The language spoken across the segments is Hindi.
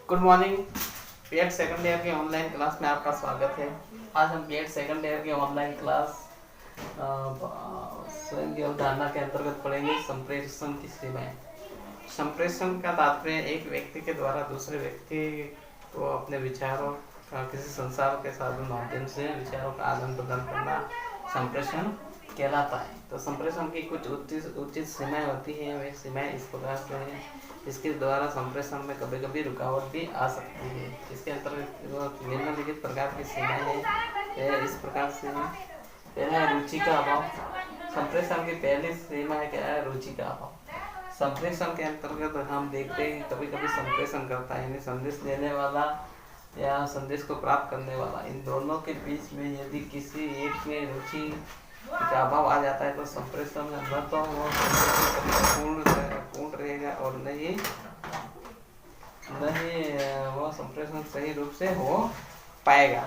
Good morning. BEd second year के ऑनलाइन क्लास में आपका स्वागत है। आज हम बीएड सेकंड ईयर के ऑनलाइन क्लास स्वयं की अवधारणा के अंतर्गत पढ़ेंगे संप्रेषण की सीमाएं। संप्रेषण का तात्पर्य एक व्यक्ति के द्वारा दूसरे व्यक्ति को अपने विचारों का किसी संसार के साधन माध्यम से विचारों का आदान प्रदान करना संप्रेषण कहलाता है। तो संप्रेषण की कुछ उचित सीमाएं होती हैं। वे सीमाएं इस प्रकार से हैं, इसके द्वारा संप्रेषण में कभी कभी रुकावट भी आ सकती है। इसके अंतर्गत निम्नलिखित प्रकार की सीमाएं हैं, इस प्रकार से पहला है रुचि का अभाव। संप्रेषण की पहली सीमा है क्या है? रुचि का अभाव। संप्रेषण के अंतर्गत हम देखते हैं कभी कभी संप्रेषण करता है यानी संदेश देने वाला या संदेश को प्राप्त करने वाला, इन दोनों के बीच में यदि किसी एक में रुचि का अभाव आ जाता है तो संप्रेषण न तो वो पूर्ण रहेगा और नहीं वो संप्रेषण सही रूप से हो पाएगा।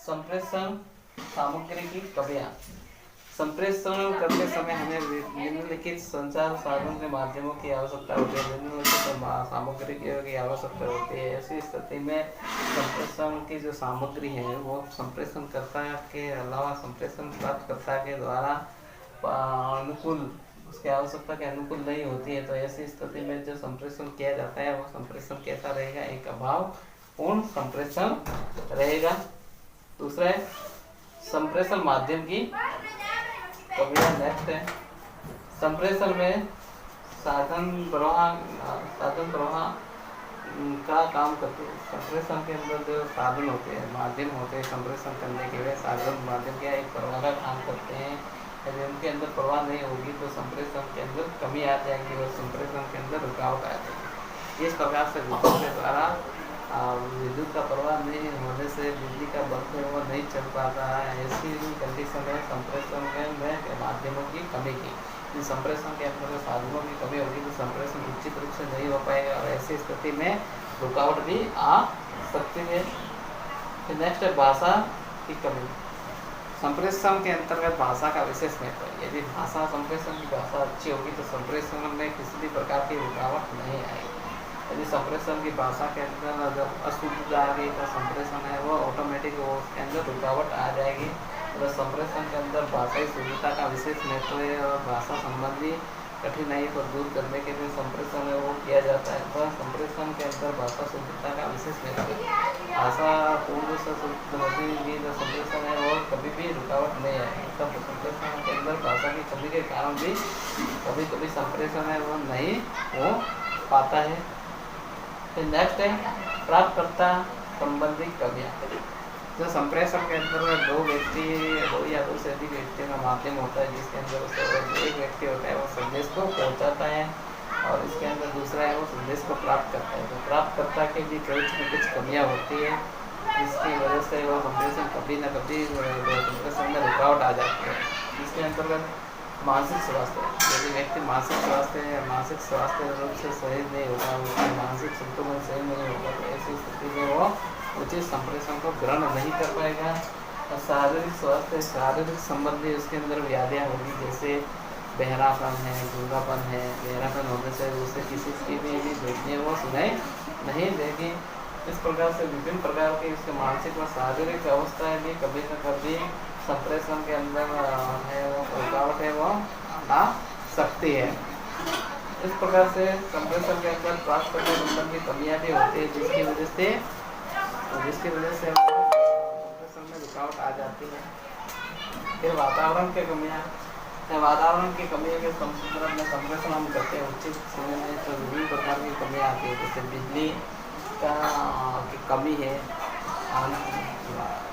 संप्रेषण सामग्री की कमियां। संप्रेषण करते समय हमें निम्नलिखित संचार साधन के माध्यमों की आवश्यकता होती है, निम्नलिखित सामग्री की आवश्यकता होती है। ऐसी स्थिति में संप्रेषण की जो सामग्री है वो संप्रेषणकर्ता के अलावा संप्रेषणकर्ता के द्वारा अनुकूल उसकी आवश्यकता के अनुकूल नहीं होती है। तो ऐसी स्थिति में जो संप्रेषण किया जाता है वो संप्रेषण कैसा रहेगा? एक अभावपूर्ण संप्रेषण रहेगा। दूसरा है संप्रेषण माध्यम की कमियां। नेक्स्ट है संप्रेषण में साधन प्रवाह का काम करते हैं। संप्रेषण के अंदर जो साधन होते हैं, माध्यम होते हैं संप्रेषण करने के, वे साधन माध्यम क्या एक प्रवाह का काम करते हैं। यदि उनके अंदर प्रवाह नहीं होगी तो संप्रेषण के अंदर कमी आ जाएगी और संप्रेषण के अंदर रुकावट आ जाएगी। इस प्रकार से विद्युत के द्वारा विद्युत का प्रवाह नहीं होने से बिजली का बल्ब है वो नहीं चल पाता है। ऐसी कंडीशन है संप्रेषण में माध्यमों की कमी की। इन संप्रेषण के अंदर साधनों की कमी होगी तो संप्रेषण उचित रूप से नहीं हो पाएगा और ऐसी स्थिति में रुकावट भी आ सकती है। फिर नेक्स्ट है भाषा की कमी। संप्रेषण के अंतर्गत भाषा का विशेष महत्व है। यदि भाषा संप्रेषण की भाषा अच्छी होगी तो संप्रेषण में किसी भी प्रकार की रुकावट नहीं आएगी। यदि संप्रेषण की भाषा के अंदर अगर अशुद्धता आ गई तो संप्रेषण है वो ऑटोमेटिक वो उसके अंदर रुकावट आ जाएगी। तो संप्रेषण के अंदर भाषाई शुद्धता का विशेष महत्व है और भाषा संबंधी कठिनाई को दूर करने के लिए संप्रेषण है वो किया जाता है। तो संप्रेषण के अंदर भाषा शुद्धता का विशेष महत्व है। भाषा पूर्ण से शुद्ध होगी तो संप्रेषण है वो कभी भी रुकावट नहीं आएगी। तब संप्रेषण के अंदर भाषा की कमी के कारण भी कभी कभी संप्रेषण है वो नहीं हो पाता है। फिर नेक्स्ट है प्राप्तकर्ता संबंधी कमियां। जो संप्रेषण के अंदर दो व्यक्ति दो या दो से अधिक व्यक्तियों का माध्यम होता है, जिसके अंदर एक व्यक्ति होता है वो संदेश को पहुंचाता है और इसके अंदर दूसरा है वो संदेश को प्राप्त करता है। तो प्राप्तकर्ता के भी कुछ कमियां होती है जिसकी वजह से वो संप्रेषण कभी न कभी संप्रेषण में रुकावट आ जाती है। इसके अंतर्गत मानसिक स्वास्थ्य। यदि व्यक्ति मानसिक स्वास्थ्य रूप से सही नहीं होगा, उसका मानसिक संतुलन सही नहीं होगा तो ऐसी स्थिति में वो उचित संप्रेषण को ग्रहण नहीं कर पाएगा। और शारीरिक संबंधी उसके अंदर व्याधियाँ होगी, जैसे बहरापन है, गूंगापन है। बहरापन होने से उसे किसी की भी देखने वो सुनाई नहीं देगी। इस प्रकार से विभिन्न प्रकार की उसके मानसिक व शारीरिक अवस्थाएं भी कभी न कभी संप्रेषण के अंदर है वो रुकावट है वो आ सकती है। इस प्रकार से संप्रेषण के अंदर प्राप्त करने संबंधी कमियां भी होती है जिसकी वजह से संप्रेषण में रुकावट आ जाती है। फिर वातावरण की कमियां। वातावरण की कमियों के संदर्भ में संप्रेषण हम करते हैं उचित समय में तो विभिन्न प्रकार की कमियां आती है, जैसे बिजली की कमी है,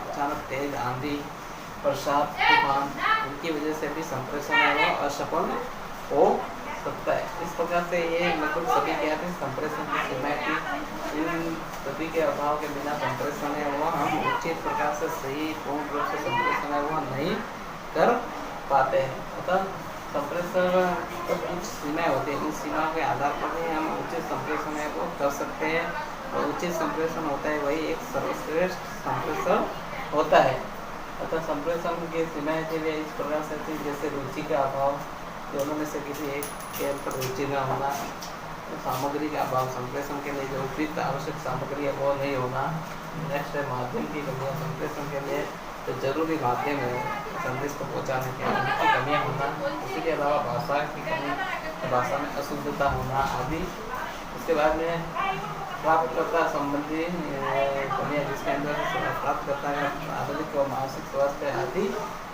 अचानक तेज आंधी, बरसात, तूफान, उनकी वजह से भी संप्रेषण है वो असफल हो सकता है। इस प्रकार से ये लगभग सभी क्या थे संप्रेषण की सीमाएं थी। इन सभी के अभाव के बिना संप्रेषण है वो हम उचित प्रकार से सही पूर्ण रूप से संप्रेषण है वो नहीं कर पाते हैं। अतः संप्रेषण तो कुछ सीमाएं होती है, उन सीमाओं के आधार पर ही हम उचित संप्रेषण है वो कर सकते हैं और उचित संप्रेषण होता है वही एक सर्वश्रेष्ठ संप्रेषण होता है। अतः संप्रेषण की सीमाएं थी इस प्रकार से थी, जैसे रुचि का अभाव, दोनों में से किसी एक के अंदर रुचि न होना, सामग्री का अभाव, संप्रेषण के लिए जो उपयुक्त आवश्यक सामग्री है वो नहीं होना। नेक्स्ट है माध्यम की कमियाँ, संप्रेषण के लिए जो जरूरी माध्यम है संदेश को पहुंचाने के लिए उनकी कमियाँ होना। इसके अलावा भाषा की कमी, भाषा में अशुद्धता होना आदि। उसके बाद में प्राप्तकर्ता संबंधी कमियाँ, जिसके अंदर प्राप्तकर्ता का शारीरिक और मानसिक स्वास्थ्य आदि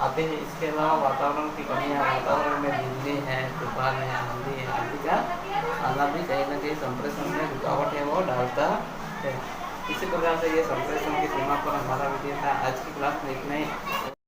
आते हैं। इसके अलावा वातावरण की कमियाँ, वातावरण में बिजली है, तूफान है, आंधी है आदि का आना भी कहीं न कहीं संप्रेषण में रुकावट है वो डालता है। इसी प्रकार से ये संप्रेषण की सीमा पर हमारा वीडियो था। आज की क्लास में इतना ही।